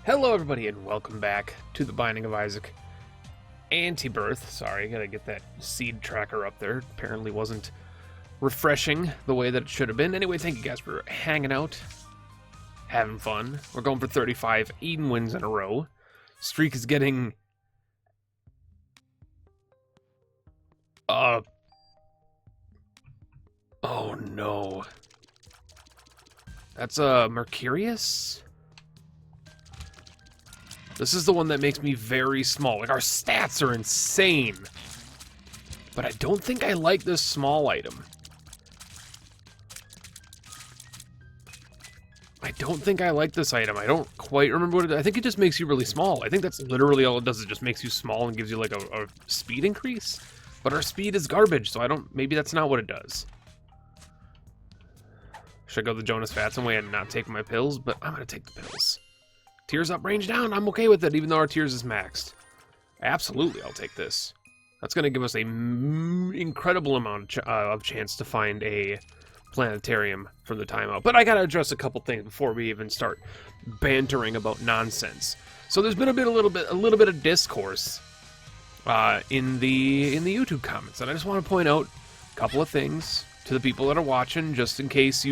Hello everybody and welcome back to the Binding of Isaac Antibirth. Sorry, gotta get that seed tracker up there. Apparently wasn't refreshing the way that it should have been. Anyway, thank you guys for hanging out, having fun. We're going for 35 Eden wins in a row. Streak is getting... Oh no. That's Mercurius? This is the one that makes me very small. Like, our stats are insane. But I don't think I like this small item. I don't think I like this item. I don't quite remember what it is. I think it just makes you really small. I think that's literally all it does. It just makes you small and gives you, like, a speed increase. But our speed is garbage, so I don't... Maybe that's not what it does. Should I go the Jonas Fatson way and not take my pills? But I'm gonna take the pills. Tears up, range down. I'm okay with it, even though our tears is maxed. Absolutely, I'll take this. That's going to give us a incredible amount of chance to find a planetarium from the timeout. But I got to address a couple things before we even start bantering about nonsense. So there's been a little bit of discourse in the YouTube comments, and I just want to point out a couple of things to the people that are watching, just in case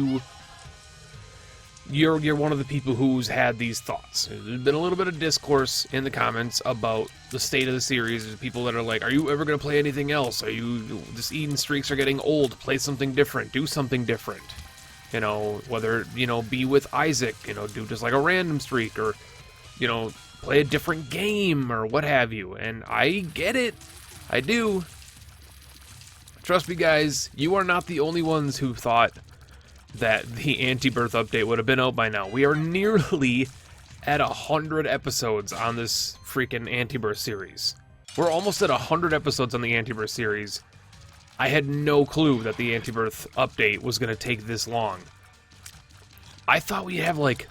you're one of the people who's had these thoughts. There's been a little bit of discourse in the comments about the state of the series. There's people that are like, are you ever going to play anything else? This Eden streaks are getting old. Play something different. Do something different. You know, whether, be with Isaac, do just like a random streak, or, play a different game, or what have you. And I get it. I do. Trust me, guys, you are not the only ones who thought that the Antibirth update would have been out by now. We are nearly at 100 episodes on this freaking Antibirth series. We're almost at 100 episodes on the Antibirth series. I had no clue that the Antibirth update was going to take this long. I thought we'd have like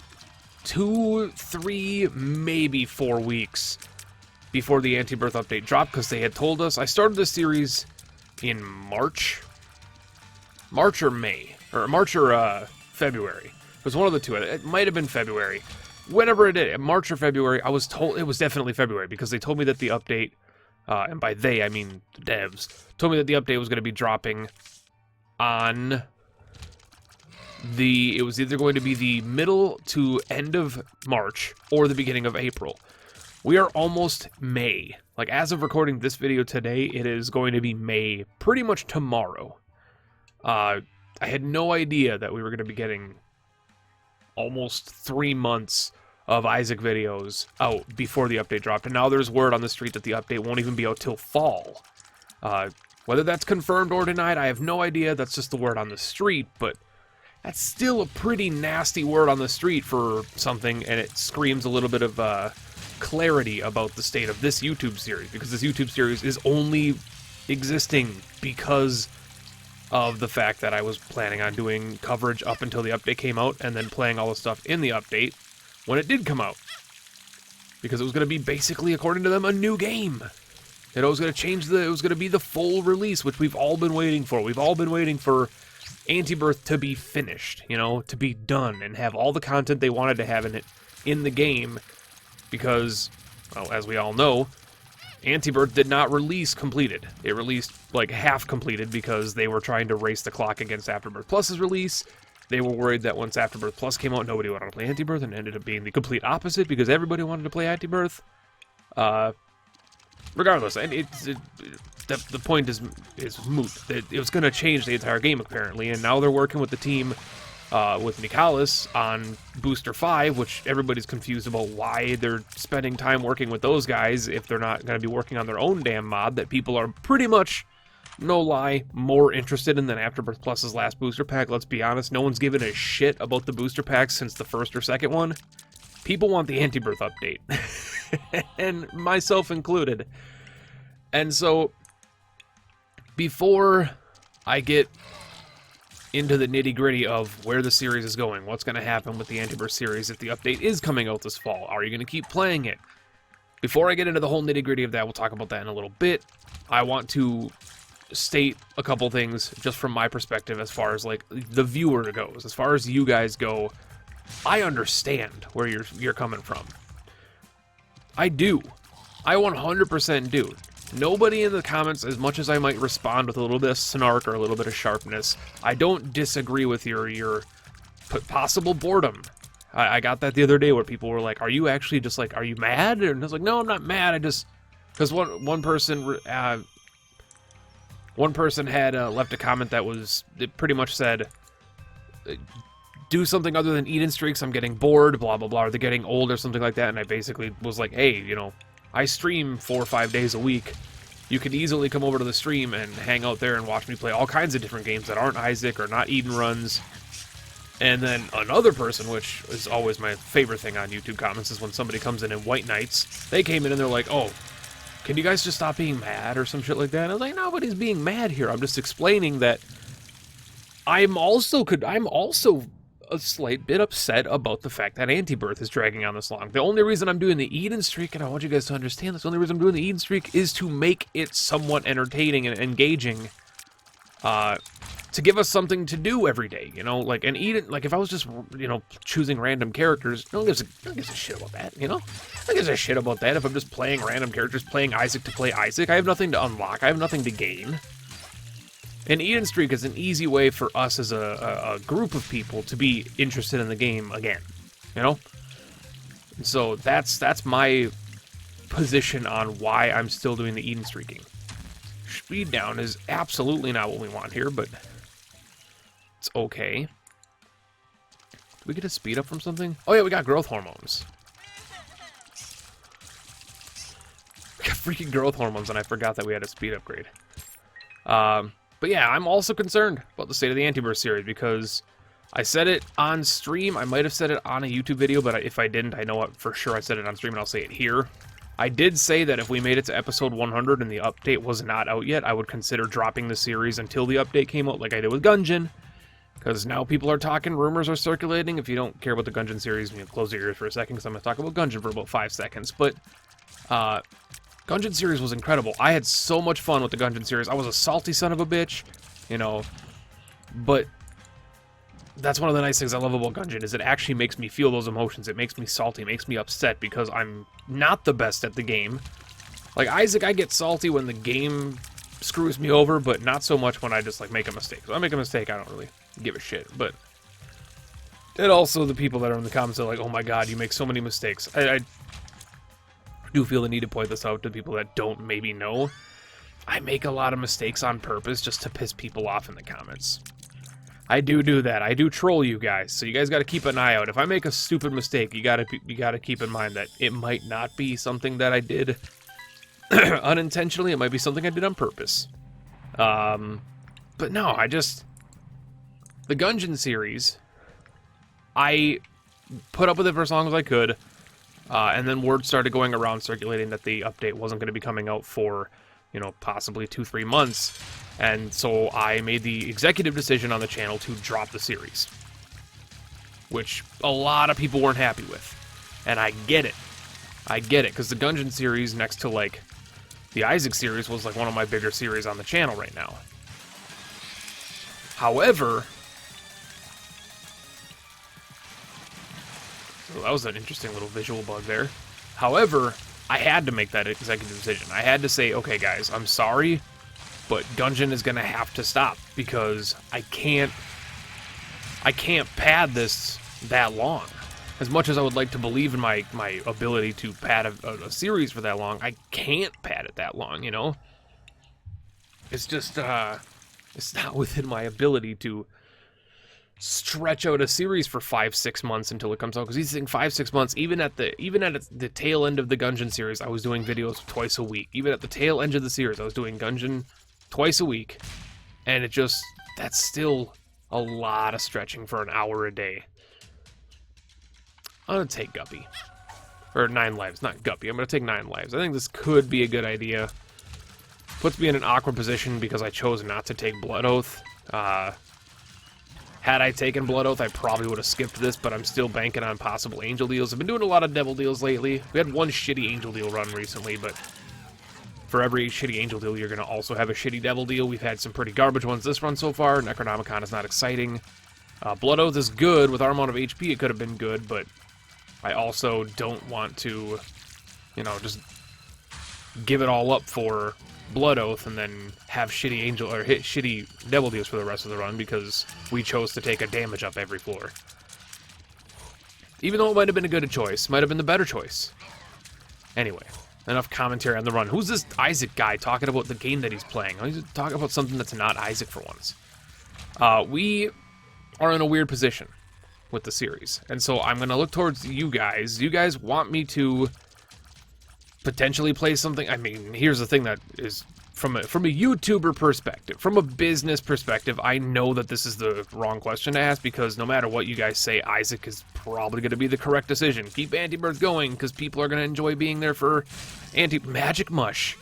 2, 3, maybe 4 weeks before the Antibirth update dropped, because they had told us. I started this series in March or May. Or March or February. It was one of the two. It might have been February. Whenever it is, March or February, I was told it was definitely February, because they told me that the update, and by they I mean the devs, told me that the update was going to be dropping on it was either going to be the middle to end of March or the beginning of April. We are almost May. Like, as of recording this video today, it is going to be May pretty much tomorrow. I had no idea that we were going to be getting almost 3 months of Isaac videos out before the update dropped. And now there's word on the street that the update won't even be out till fall. Whether that's confirmed or denied, I have no idea. That's just the word on the street, but that's still a pretty nasty word on the street for something, and it screams a little bit of clarity about the state of this YouTube series, because this YouTube series is only existing because of the fact that I was planning on doing coverage up until the update came out, and then playing all the stuff in the update when it did come out. Because it was going to be basically, according to them, a new game. It was going to change it was going to be the full release, which we've all been waiting for. We've all been waiting for Antibirth to be finished, to be done, and have all the content they wanted to have in the game, because, well, as we all know, Antibirth did not release completed. It released like half completed because they were trying to race the clock against Afterbirth Plus's release. They were worried that once Afterbirth Plus came out, nobody wanted to play Antibirth, and it ended up being the complete opposite, because everybody wanted to play Antibirth. Regardless, and the point is moot. It was going to change the entire game, apparently, and now they're working with the team with Nicholas on Booster 5, which everybody's confused about why they're spending time working with those guys if they're not going to be working on their own damn mod that people are pretty much, no lie, more interested in than Afterbirth Plus's last booster pack. Let's be honest, no one's given a shit about the booster packs since the first or second one. People want the Antibirth update, and myself included. And so, before I get into the nitty-gritty of where the series is going, what's going to happen with the Antibirth series if the update is coming out this fall, are you going to keep playing it? Before I get into the whole nitty-gritty of that, we'll talk about that in a little bit. I want to state a couple things just from my perspective as far as like the viewer goes. As far as you guys go, I understand where you're coming from. I do. I 100% do. Nobody in the comments, as much as I might respond with a little bit of snark or a little bit of sharpness, I don't disagree with your possible boredom. I got that the other day where people were like, are you actually just like, are you mad? And I was like, no, I'm not mad. I just, because one person had left a comment that was, it pretty much said, do something other than eat in streaks, I'm getting bored, blah, blah, blah, or they're getting old or something like that. And I basically was like, hey, you know, I stream 4 or 5 days a week. You could easily come over to the stream and hang out there and watch me play all kinds of different games that aren't Isaac or not Eden runs. And then another person, which is always my favorite thing on YouTube comments, is when somebody comes in White Knights. They came in and they're like, oh, can you guys just stop being mad or some shit like that? And I was like, nobody's being mad here. I'm just explaining that I'm also a slight bit upset about the fact that Antibirth is dragging on this long. The only reason I'm doing the Eden streak, and I want you guys to understand this, the only reason I'm doing the Eden streak is to make it somewhat entertaining and engaging, to give us something to do every day, you know? Like, and Eden, like, if I was just, you know, choosing random characters, no one gives a shit about that, you know? No one gives a shit about that if I'm just playing random characters, playing Isaac to play Isaac. I have nothing to unlock. I have nothing to gain. An Eden streak is an easy way for us as a group of people to be interested in the game again, you know? And so that's my position on why I'm still doing the Eden streaking. Speed down is absolutely not what we want here, but it's okay. Did we get a speed up from something? Oh yeah, we got growth hormones. We got freaking growth hormones, and I forgot that we had a speed upgrade. But yeah, I'm also concerned about the state of the Antibirth series, because I said it on stream. I might have said it on a YouTube video, but if I didn't, I know it for sure I said it on stream, and I'll say it here. I did say that if we made it to episode 100 and the update was not out yet, I would consider dropping the series until the update came out, like I did with Gungeon. Because now people are talking, rumors are circulating. If you don't care about the Gungeon series, you know, close your ears for a second, because I'm going to talk about Gungeon for about 5 seconds. But, Gungeon series was incredible. I had so much fun with the Gungeon series. I was a salty son of a bitch, you know, but that's one of the nice things I love about Gungeon, is it actually makes me feel those emotions. It makes me salty, makes me upset, because I'm not the best at the game. Like Isaac, I get salty when the game screws me over, but not so much when I just, like, make a mistake. So I make a mistake, I don't really give a shit, but... And also the people that are in the comments are like, oh my god, you make so many mistakes. I do feel the need to point this out to people that don't maybe know. I make a lot of mistakes on purpose just to piss people off in the comments. I do that. I do troll you guys, so you guys got to keep an eye out. If I make a stupid mistake, you got to keep in mind that it might not be something that I did unintentionally. It might be something I did on purpose. But no, the Gungeon series, I put up with it for as long as I could. And then word started going around circulating that the update wasn't going to be coming out for, you know, possibly 2-3 months. And so I made the executive decision on the channel to drop the series, which a lot of people weren't happy with. And I get it. I get it, because the Gungeon series, next to, like, the Isaac series, was, like, one of my bigger series on the channel right now. However... So that was an interesting little visual bug there. However, I had to make that executive decision. I had to say, okay, guys, I'm sorry, but Gungeon is going to have to stop, because I can't pad this that long. As much as I would like to believe in my ability to pad a series for that long, I can't pad it that long, you know? It's just, it's not within my ability to stretch out a series for 5-6 months until it comes out, because these things 5-6 months, even at the tail end of the Gungeon series, I was doing videos twice a week. Even at the tail end of the series, I was doing Gungeon twice a week, and that's still a lot of stretching for an hour a day. I'm gonna take Guppy, or 9 lives, not Guppy. I'm gonna take 9 lives. I think this could be a good idea. Puts me in an awkward position because I chose not to take Blood Oath. Had I taken Blood Oath, I probably would have skipped this, but I'm still banking on possible angel deals. I've been doing a lot of devil deals lately. We had one shitty angel deal run recently, but for every shitty angel deal, you're going to also have a shitty devil deal. We've had some pretty garbage ones this run so far. Necronomicon is not exciting. Blood Oath is good. With our amount of HP, it could have been good, but I also don't want to you know, just give it all up for Blood Oath and then have shitty Angel or hit shitty Devil Deals for the rest of the run because we chose to take a damage up every floor. Even though it might have been a good choice, might have been the better choice. Anyway, enough commentary on the run. Who's this Isaac guy talking about the game that he's playing? He's talking about something that's not Isaac for once. We are in a weird position with the series, and so I'm going to look towards you guys. You guys want me to potentially play something? I mean, here's the thing that is, from a YouTuber perspective, from a business perspective, I know that this is the wrong question to ask, because no matter what you guys say, Isaac is probably going to be the correct decision. Keep Antibirth going, because people are going to enjoy being there for Magic Mush.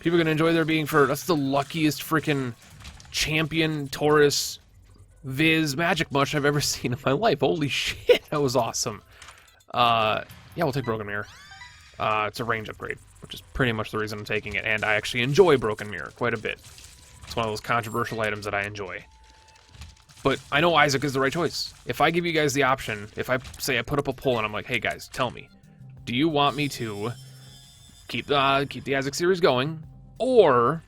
People are going to enjoy there being for, that's the luckiest freaking champion Taurus Viz Magic Mush I've ever seen in my life. Holy shit, that was awesome. Yeah, we'll take Broken Mirror. It's a range upgrade, which is pretty much the reason I'm taking it, and I actually enjoy Broken Mirror quite a bit. It's one of those controversial items that I enjoy. But I know Isaac is the right choice. If I give you guys the option, if I say I put up a poll and I'm like, hey guys, tell me, do you want me to keep the Isaac series going, or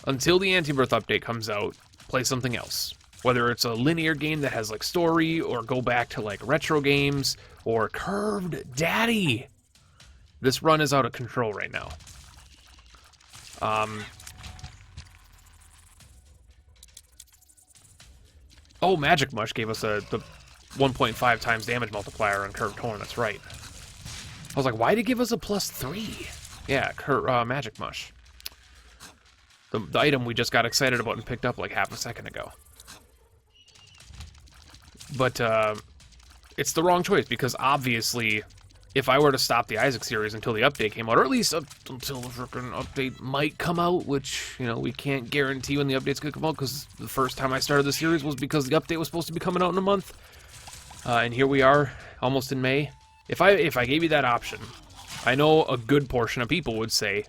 until the Antibirth update comes out, play something else? Whether it's a linear game that has like story, or go back to like retro games, or Curved Daddy. This run is out of control right now. Oh, Magic Mush gave us the 1.5 times damage multiplier on Curved Horn, that's right. I was like, why did it give us a +3? Yeah, Magic Mush. The item we just got excited about and picked up like half a second ago. But, it's the wrong choice, because obviously, if I were to stop the Isaac series until the update came out, or at least until the freaking update might come out, which, you know, we can't guarantee when the update's gonna come out, because the first time I started the series was because the update was supposed to be coming out in a month. And here we are, almost in May. If I gave you that option, I know a good portion of people would say,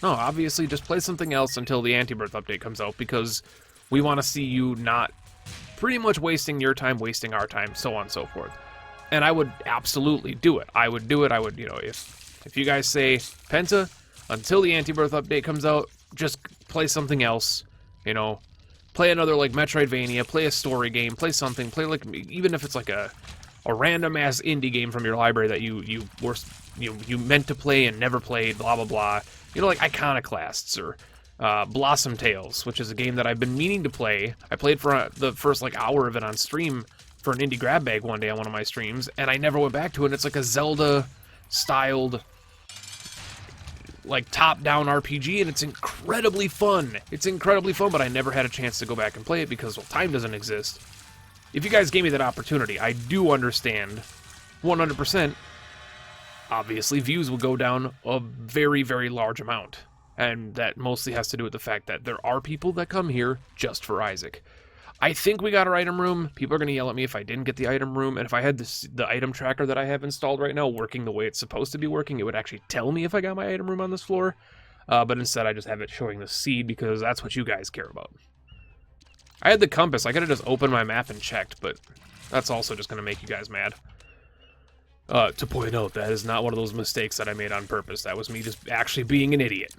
no, obviously just play something else until the Antibirth update comes out, because we want to see you not pretty much wasting your time, wasting our time, so on and so forth. And I would absolutely do it. I would, you know, if you guys say, Penta, until the Antibirth update comes out, just play something else, you know, play another, like, Metroidvania, play a story game, play something, play, like, even if it's, like, a random-ass indie game from your library that you meant to play and never played, blah, blah, blah. You know, like Iconoclasts, or Blossom Tales, which is a game that I've been meaning to play. I played for the first, like, hour of it on stream for an indie grab bag one day on one of my streams, and I never went back to it. And it's like a Zelda-styled, like, top-down RPG, and it's incredibly fun. It's incredibly fun, but I never had a chance to go back and play it because, well, time doesn't exist. If you guys gave me that opportunity, I do understand 100%. Obviously, views will go down a very, very large amount. And that mostly has to do with the fact that there are people that come here just for Isaac. I think we got our item room. People are going to yell at me if I didn't get the item room. And if I had the item tracker that I have installed right now working the way it's supposed to be working, it would actually tell me if I got my item room on this floor. But instead, I just have it showing the seed because that's what you guys care about. I had the compass. I could have just opened my map and checked, but that's also just going to make you guys mad. To point out, that is not one of those mistakes that I made on purpose. That was me just actually being an idiot.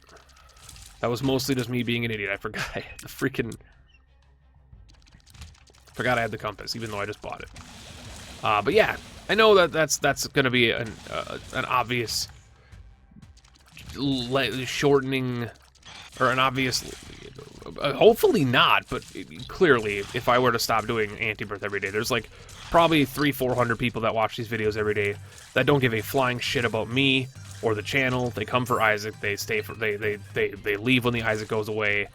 That was mostly just me being an idiot. I forgot I had the freaking... Forgot I had the compass, even though I just bought it. But yeah, I know that's going to be an obvious shortening, or an obvious... hopefully not, but clearly, if I were to stop doing Antibirth every day, there's like probably 300-400 people that watch these videos every day that don't give a flying shit about me or the channel. They come for Isaac, they stay for they leave when the Isaac goes away.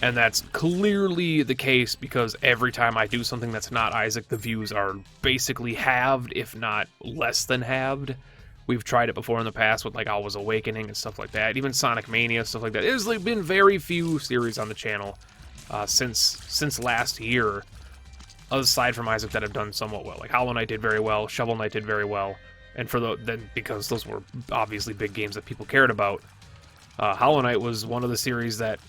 And that's clearly the case because every time I do something that's not Isaac, the views are basically halved, if not less than halved. We've tried it before in the past with like Alwa's Awakening and stuff like that. Even Sonic Mania, stuff like that. There's like been very few series on the channel since last year, aside from Isaac, that have done somewhat well. Like Hollow Knight did very well, Shovel Knight did very well, and because those were obviously big games that people cared about. Hollow Knight was one of the series that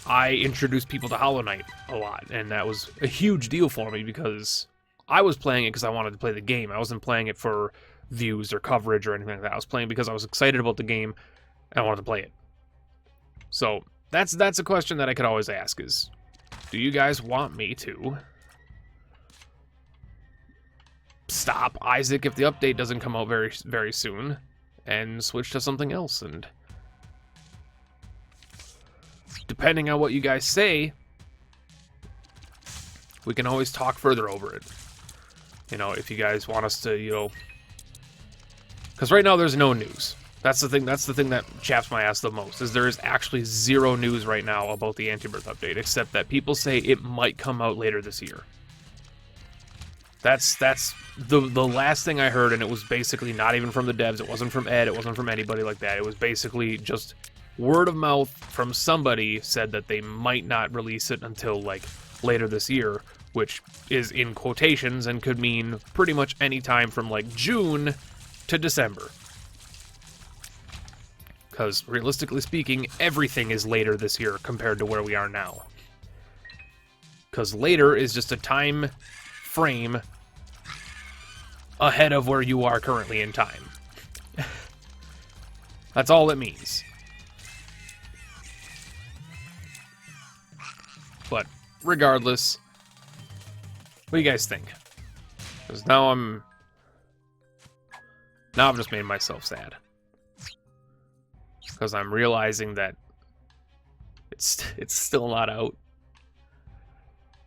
I introduced people to Hollow Knight a lot, and that was a huge deal for me because I was playing it because I wanted to play the game. I wasn't playing it for views or coverage or anything like that. I was playing because I was excited about the game and I wanted to play it. So that's a question that I could always ask is, do you guys want me to stop Isaac if the update doesn't come out very, very soon and switch to something else? And depending on what you guys say, we can always talk further over it. You know, if you guys want us to, you know, because right now there's no news. That's the thing that chaps my ass the most, is there is actually zero news right now about the Antibirth update, except that people say it might come out later this year. That's the last thing I heard, and it was basically not even from the devs, it wasn't from Ed, it wasn't from anybody like that. It was basically just word of mouth from somebody said that they might not release it until, like, later this year, which is in quotations and could mean pretty much any time from, like, June to December. Because, realistically speaking, everything is later this year compared to where we are now. Because later is just a time frame ahead of where you are currently in time. That's all it means. But, regardless, what do you guys think? Because now I've just made myself sad. Because I'm realizing that it's still not out.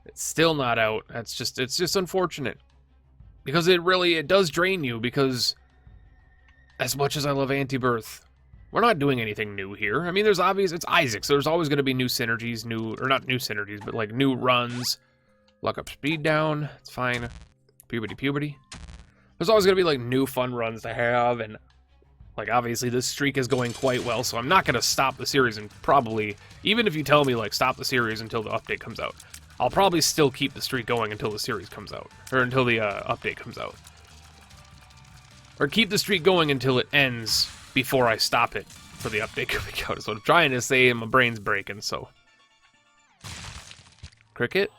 It's still not out. It's just unfortunate. Because it does drain you, because as much as I love Antibirth, we're not doing anything new here. I mean, it's Isaac, so there's always going to be new synergies, not new synergies, but like new runs. Luck up, speed down, it's fine. Puberty. There's always going to be like new fun runs to have, and like obviously this streak is going quite well, so I'm not going to stop the series, and probably, even if you tell me like stop the series until the update comes out, I'll probably still keep the streak going until the series comes out, or until the update comes out. Or keep the streak going until it ends before I stop it for the update coming out, is what I'm trying to say, and my brain's breaking, so. Cricket?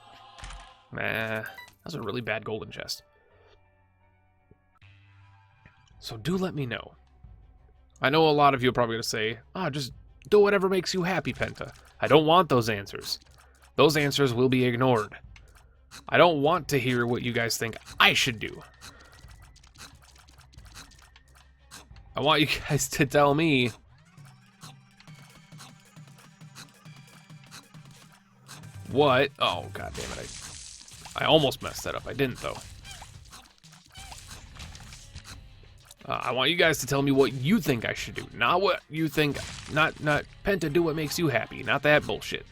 Nah, that's a really bad golden chest. So do let me know. I know a lot of you are probably going to say, just do whatever makes you happy, Penta. I don't want those answers. Those answers will be ignored. I don't want to hear what you guys think I should do. I want you guys to tell me what... Oh, god damn it. I almost messed that up. I didn't, though. I want you guys to tell me what you think I should do. Not what you think... Not Penta, do what makes you happy. Not that bullshit.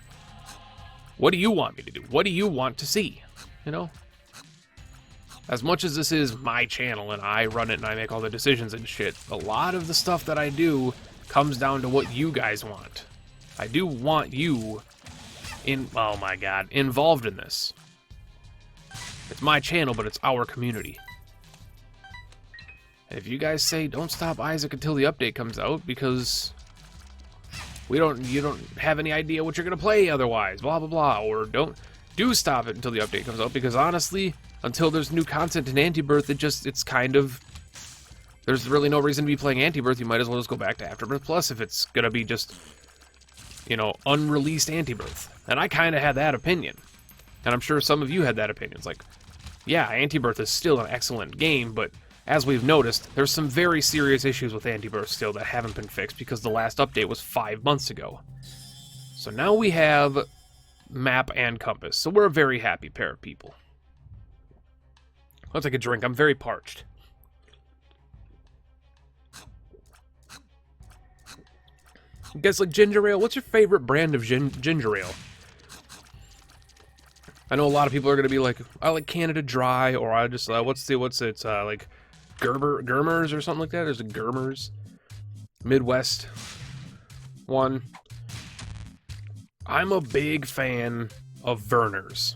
What do you want me to do? What do you want to see? You know? As much as this is my channel and I run it and I make all the decisions and shit, a lot of the stuff that I do comes down to what you guys want. I do want you oh my god, involved in this. It's my channel, but it's our community. And if you guys say don't stop Isaac until the update comes out because you don't have any idea what you're gonna play otherwise, blah blah blah, or do stop it until the update comes out, because honestly, until there's new content in Antibirth, it's kind of, there's really no reason to be playing Antibirth. You might as well just go back to Afterbirth Plus if it's gonna be just, you know, unreleased Antibirth. And I kind of had that opinion, and I'm sure some of you had that opinion. It's like, yeah, Antibirth is still an excellent game, but as we've noticed, there's some very serious issues with Antibirth still that haven't been fixed because the last update was 5 months ago. So now we have map and compass, so we're a very happy pair of people. I'll take a drink. I'm very parched. You guys like ginger ale? What's your favorite brand of ginger ale? I know a lot of people are going to be like, I like Canada Dry, or I just, what's it, like Germer's or something like that? There's a Germer's Midwest one. I'm a big fan of Werner's.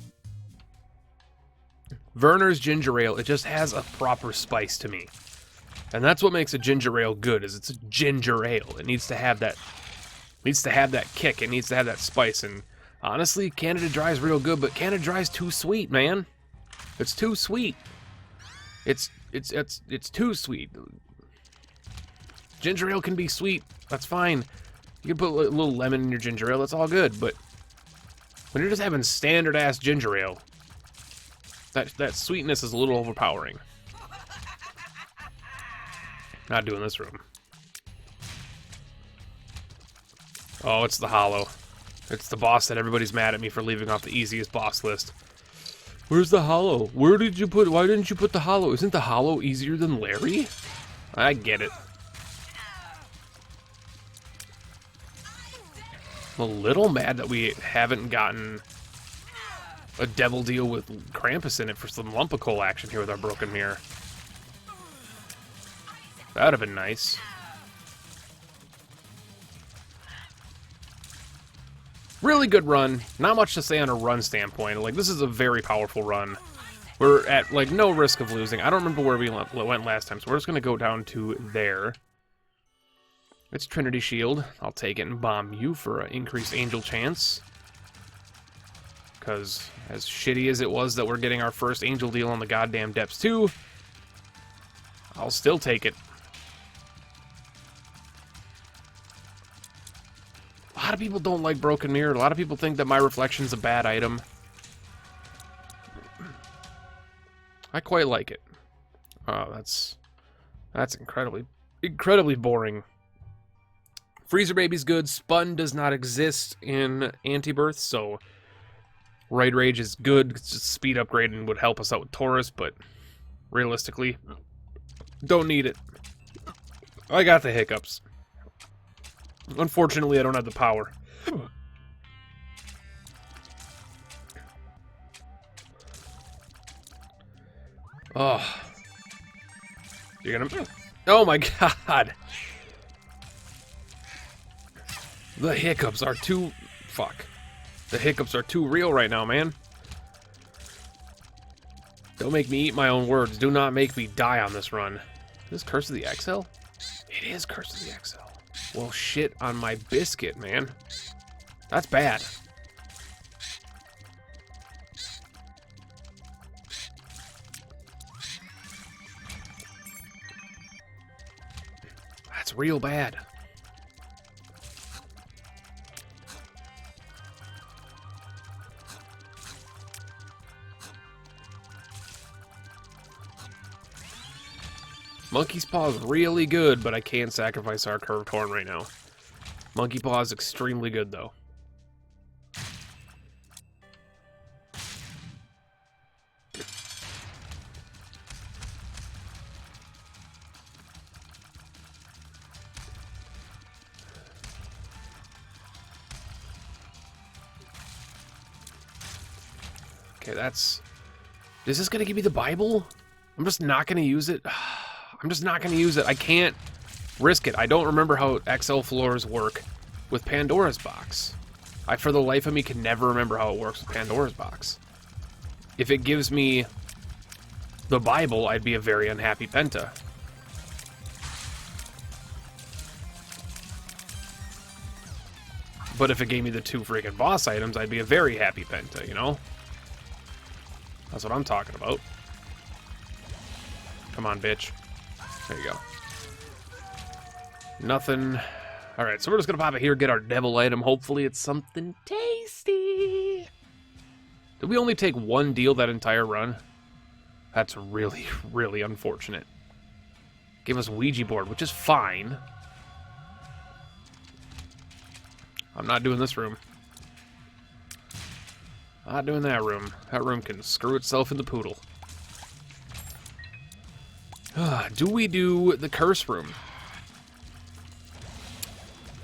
Werner's ginger ale, it just has a proper spice to me. And that's what makes a ginger ale good, is it's a ginger ale. It needs to have that kick, it needs to have that spice. And honestly, Canada Dry is real good, but Canada Dry is too sweet, man. It's too sweet. It's too sweet. Ginger ale can be sweet. That's fine. You can put a little lemon in your ginger ale. That's all good. But when you're just having standard ass ginger ale, that sweetness is a little overpowering. Not doing this room. Oh, it's the hollow. It's the boss that everybody's mad at me for leaving off the easiest boss list. Where's the hollow? Why didn't you put the hollow? Isn't the hollow easier than Larry? I get it. I'm a little mad that we haven't gotten a devil deal with Krampus in it for some lump of coal action here with our broken mirror. That would have been nice. Really good run. Not much to say on a run standpoint. Like, this is a very powerful run. We're at, like, no risk of losing. I don't remember where we went last time, so we're just going to go down to there. It's Trinity Shield. I'll take it and bomb you for an increased angel chance. Because, as shitty as it was that we're getting our first angel deal on the goddamn depths too, I'll still take it. A lot of people don't like Broken Mirror. A lot of people think that my reflection's a bad item. I quite like it. Oh, that's incredibly boring. Freezer Baby's good. Spun does not exist in Antibirth, so Raid Rage is good. It's just speed upgrade and would help us out with Taurus, but realistically, don't need it. I got the hiccups. Unfortunately, I don't have the power. Oh. You're gonna... Oh my god! The hiccups are too... Fuck. The hiccups are too real right now, man. Don't make me eat my own words. Do not make me die on this run. Is this Curse of the XL? It is Curse of the XL. Well, shit on my biscuit, man. That's bad. That's real bad. Monkey's Paw is really good, but I can't sacrifice our Curved Horn right now. Monkey Paw is extremely good, though. Okay, that's... Is this gonna give me the Bible? I'm just not gonna use it. I'm just not going to use it. I can't risk it. I don't remember how XL floors work with Pandora's box. I, for the life of me, can never remember how it works with Pandora's box. If it gives me the Bible, I'd be a very unhappy Penta. But if it gave me the 2 freaking boss items, I'd be a very happy Penta, you know? That's what I'm talking about. Come on, bitch. There you go. Nothing. Alright, so we're just gonna pop it here, get our devil item. Hopefully it's something tasty. Did we only take 1 deal that entire run? That's really, really unfortunate. Give us Ouija board, which is fine. I'm not doing this room. Not doing that room. That room can screw itself in the poodle. Do we do the curse room?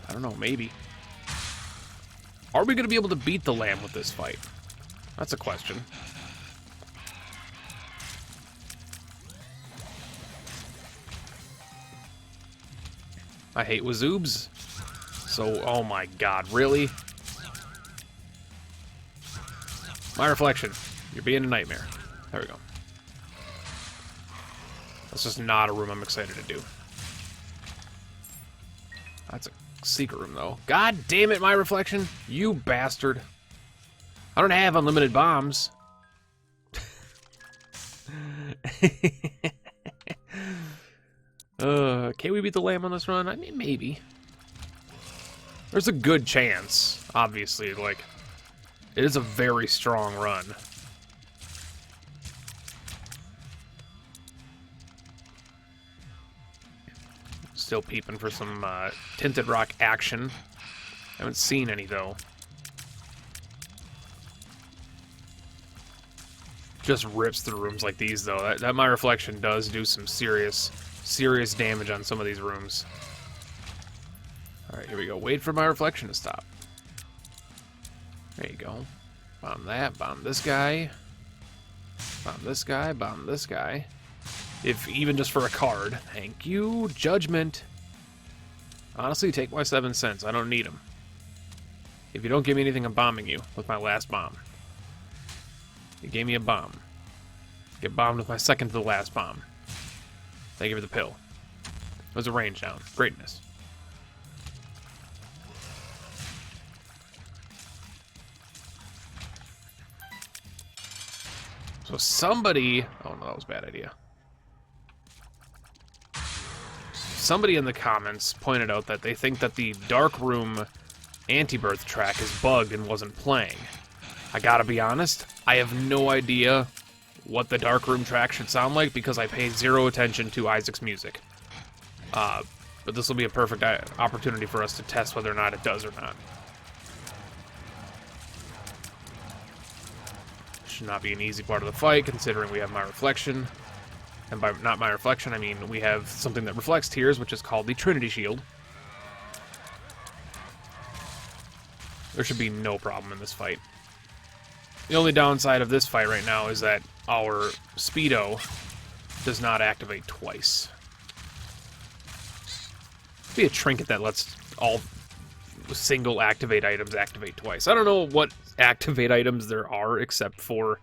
I don't know, maybe. Are we going to be able to beat the lamb with this fight? That's a question. I hate Wazoobs. So, oh my god, really? My reflection. You're being a nightmare. There we go. That's just not a room I'm excited to do. That's a secret room, though. God damn it, my reflection. You bastard. I don't have unlimited bombs. Can we beat the lamb on this run? I mean, maybe. There's a good chance, obviously. Like, it is a very strong run. Still peeping for some Tinted Rock action. Haven't seen any, though. Just rips through rooms like these, though. That My Reflection does do some serious damage on some of these rooms. Alright, here we go. Wait for My Reflection to stop. There you go. Bomb that, bomb this guy. Bomb this guy, bomb this guy. If even just for a card. Thank you, Judgment. Honestly, take my 7 cents. I don't need them. If you don't give me anything, I'm bombing you with my last bomb. You gave me a bomb. Get bombed with my second to the last bomb. Thank you for the pill. It was a range down. Greatness. So somebody... Oh no, that was a bad idea. Somebody in the comments pointed out that they think that the Dark Room Antibirth track is bugged and wasn't playing. I gotta be honest, I have no idea what the Dark Room track should sound like because I pay zero attention to Isaac's music. But this will be a perfect opportunity for us to test whether or not it does or not. Should not be an easy part of the fight considering we have My Reflection. And by not My Reflection, I mean we have something that reflects tears, which is called the Trinity Shield. There should be no problem in this fight. The only downside of this fight right now is that our Speedo does not activate twice. Be a trinket that lets all single activate items activate twice. I don't know what activate items there are except for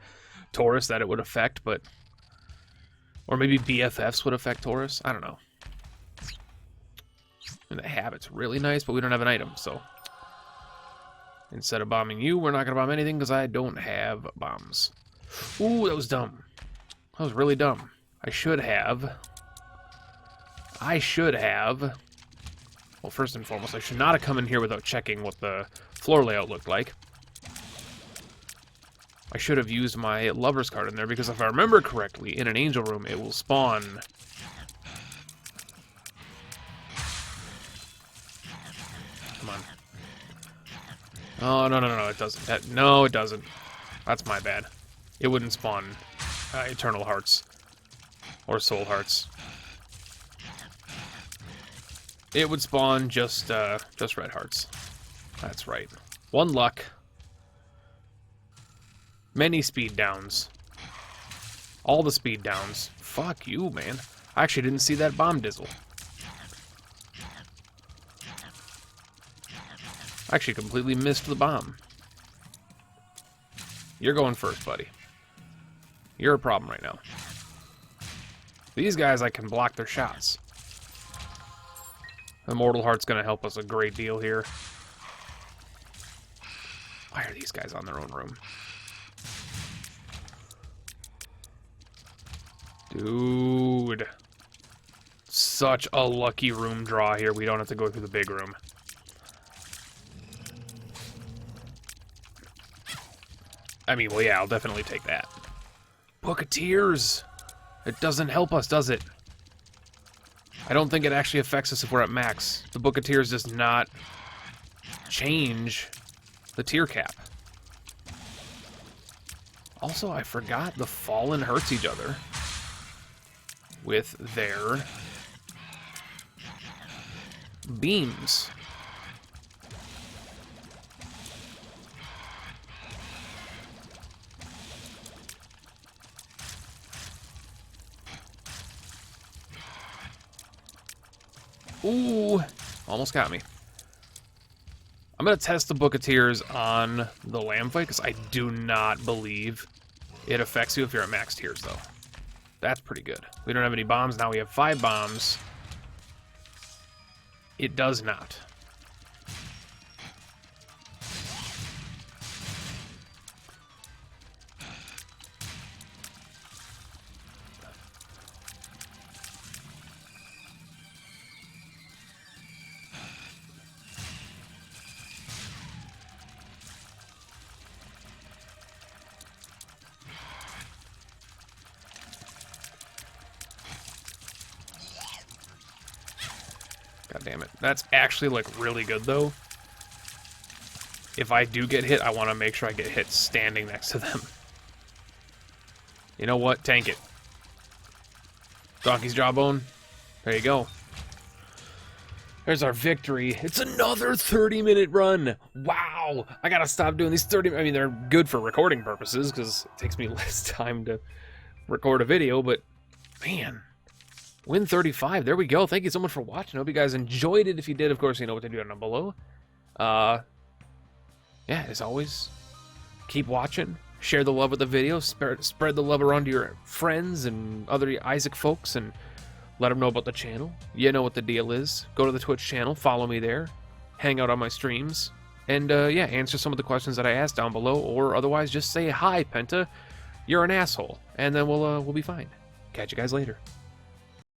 Taurus that it would affect, but... Or maybe BFFs would affect Taurus? I don't know. And the habit's really nice, but we don't have an item, so... Instead of bombing you, we're not going to bomb anything because I don't have bombs. Ooh, that was dumb. That was really dumb. I should have... Well, first and foremost, I should not have come in here without checking what the floor layout looked like. I should have used my Lover's card in there, because if I remember correctly, in an Angel Room, it will spawn... Come on. Oh, no, it doesn't. No, it doesn't. That's my bad. It wouldn't spawn Eternal Hearts. Or Soul Hearts. It would spawn just Red Hearts. That's right. 1 luck. Many speed downs. All the speed downs. Fuck you, man. I actually didn't see that bomb dizzle. I actually completely missed the bomb. You're going first, buddy. You're a problem right now. These guys, I can block their shots. Immortal Heart's going to help us a great deal here. Why are these guys on their own room? Dude. Such a lucky room draw here. We don't have to go through the big room. I mean, well, yeah, I'll definitely take that. Book of Tears. It doesn't help us, does it? I don't think it actually affects us if we're at max. The Book of Tears does not change the tier cap. Also, I forgot the Fallen hurts each other with their beams. Ooh, almost got me. I'm going to test the Book of Tears on the Lamb fight, because I do not believe it affects you if you're at max tiers, though. That's pretty good. We don't have any bombs. Now we have 5 bombs. It does not. God damn it. That's actually, like, really good, though. If I do get hit, I want to make sure I get hit standing next to them. You know what? Tank it. Donkey's jawbone. There you go. There's our victory. It's another 30-minute run. Wow. I gotta stop doing these 30... I mean, they're good for recording purposes, because it takes me less time to record a video, but, man... Win 35. There we go. Thank you so much for watching. I hope you guys enjoyed it. If you did, of course, you know what to do down below. Yeah, as always, keep watching. Share the love of the video. Spread the love around to your friends and other Isaac folks, and let them know about the channel. You know what the deal is. Go to the Twitch channel. Follow me there. Hang out on my streams. And, yeah, answer some of the questions that I asked down below. Or otherwise, just say, hi, Penta. You're an asshole. And then we'll be fine. Catch you guys later.